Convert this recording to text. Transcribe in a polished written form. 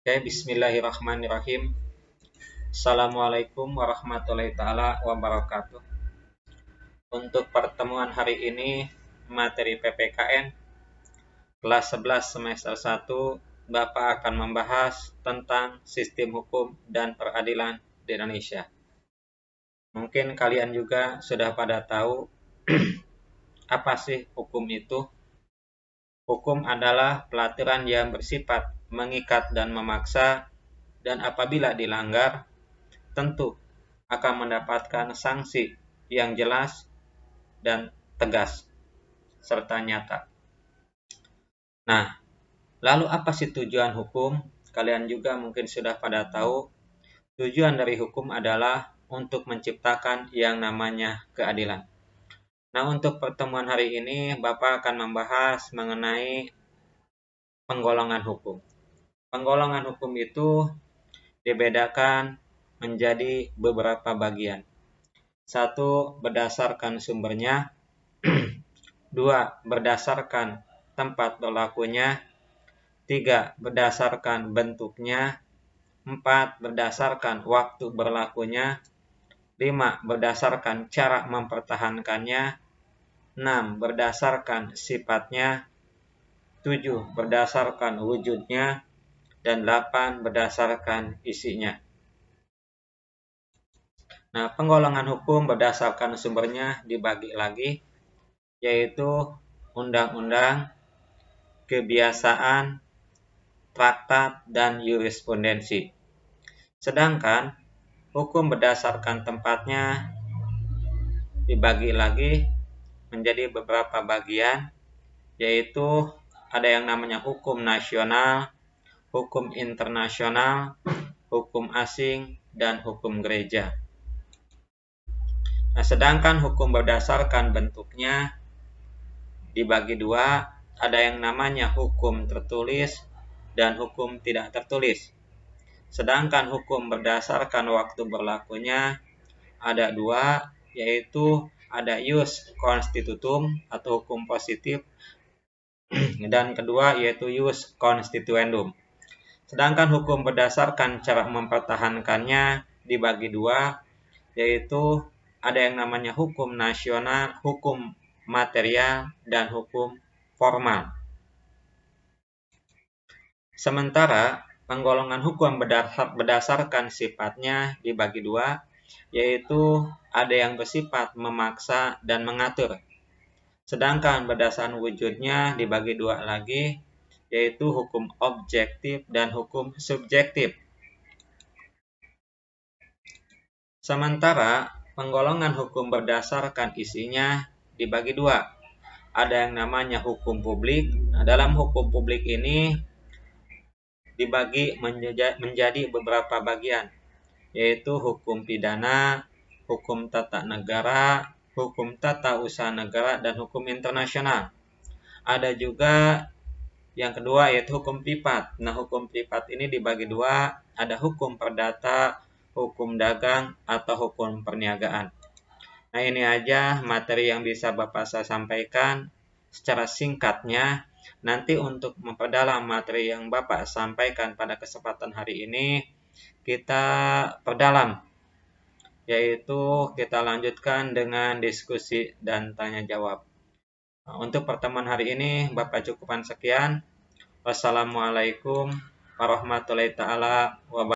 Oke, bismillahirrahmanirrahim. Assalamualaikum warahmatullahi taala wabarakatuh. Untuk pertemuan hari ini, materi PPKN kelas 11 semester 1, Bapak akan membahas tentang sistem hukum dan peradilan di Indonesia. Mungkin kalian juga sudah pada tahu apa sih hukum itu. Hukum adalah pelaturan yang bersifat mengikat dan memaksa, dan apabila dilanggar, tentu akan mendapatkan sanksi yang jelas dan tegas serta nyata. Nah, lalu apa sih tujuan hukum? Kalian juga mungkin sudah pada tahu, tujuan dari hukum adalah untuk menciptakan yang namanya keadilan. Nah, untuk pertemuan hari ini, Bapak akan membahas mengenai penggolongan hukum. Penggolongan hukum itu dibedakan menjadi beberapa bagian. Satu, berdasarkan sumbernya. Dua, berdasarkan tempat berlakunya. Tiga, berdasarkan bentuknya. Empat, berdasarkan waktu berlakunya. Lima, berdasarkan cara mempertahankannya. Enam, berdasarkan sifatnya. Tujuh, berdasarkan wujudnya. Dan 8, berdasarkan isinya. Nah, penggolongan hukum berdasarkan sumbernya dibagi lagi, yaitu undang-undang, kebiasaan, traktat, dan jurisprudensi. Sedangkan hukum berdasarkan tempatnya dibagi lagi menjadi beberapa bagian, yaitu ada yang namanya hukum nasional, hukum internasional, hukum asing, dan hukum gereja. Nah, sedangkan hukum berdasarkan bentuknya dibagi dua, ada yang namanya hukum tertulis dan hukum tidak tertulis. Sedangkan hukum berdasarkan waktu berlakunya ada dua, yaitu ada ius constitutum atau hukum positif, dan kedua yaitu ius constituendum. Sedangkan hukum berdasarkan cara mempertahankannya dibagi dua, yaitu ada yang namanya hukum nasional, hukum material, dan hukum formal. Sementara penggolongan hukum berdasarkan sifatnya dibagi dua, yaitu ada yang bersifat memaksa dan mengatur. Sedangkan berdasarkan wujudnya dibagi dua lagi, yaitu hukum objektif dan hukum subjektif. Sementara penggolongan hukum berdasarkan isinya dibagi dua. Ada yang namanya hukum publik. Nah, dalam hukum publik ini dibagi menjadi beberapa bagian, yaitu hukum pidana, hukum tata negara, hukum tata usaha negara, dan hukum internasional. Ada juga yang kedua yaitu hukum privat. Nah, hukum privat ini dibagi dua, ada hukum perdata, hukum dagang, atau hukum perniagaan. Nah, ini aja materi yang bisa Bapak saya sampaikan secara singkatnya. Nanti untuk memperdalam materi yang Bapak sampaikan pada kesempatan hari ini, kita perdalam, yaitu kita lanjutkan dengan diskusi dan tanya jawab. Nah, untuk pertemuan hari ini Bapak cukupkan sekian. Wassalamualaikum warahmatullahi taala wabarakatuh.